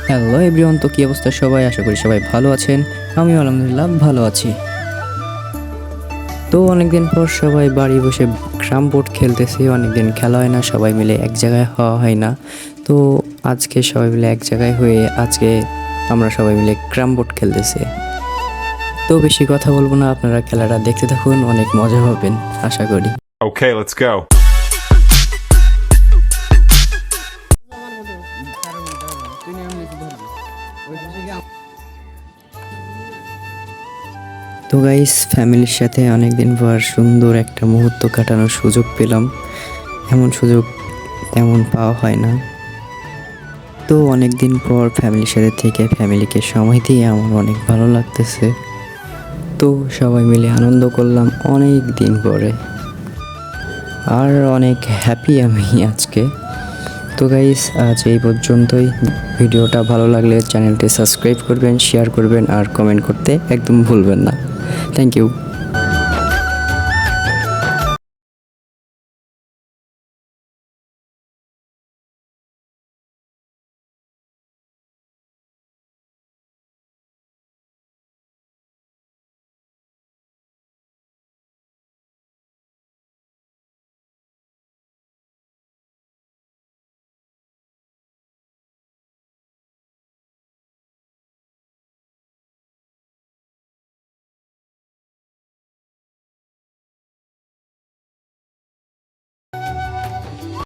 Hello everyone, তো কী অবস্থা সবাই? আশা করি সবাই ভালো আছেন। আমি আলহামদুলিল্লাহ ভালো আছি। তো অনেকদিন পর সবাই বাড়ি বসে ক্যারাম বোর্ড খেলতেছি। অনেকদিন খেলা হয় না, সবাই মিলে এক জায়গায় হওয়া হয় না। তো আজকে সবাই মিলে এক জায়গায় হয়ে আজকে আমরা সবাই মিলে ক্যারাম বোর্ড খেলতেছি। তো বেশি কথা বলবো না, আপনারা খেলাটা দেখতে থাকুন, অনেক মজা পাবেন আশা করি। Okay, let's go. তো গাইস, ফ্যামিলির সাথে অনেকদিন পর সুন্দর একটা মুহূর্ত কাটানোর সুযোগ পেলাম। এমন সুযোগ তেমন পাওয়া হয় না। তো অনেক দিন পর ফ্যামিলির সাথে থেকে ফ্যামিলিকে সময় দিয়ে আমার অনেক ভালো লাগতেছে। তো সবাই মিলে আনন্দ করলাম অনেক দিন পরে, আর অনেক হ্যাপি আমি আজকে। তো গাইস, আজ এই পর্যন্তই। ভিডিওটা ভালো লাগলে চ্যানেলটি সাবস্ক্রাইব করবেন, শেয়ার করবেন আর কমেন্ট করতে একদম ভুলবেন না। Thank you.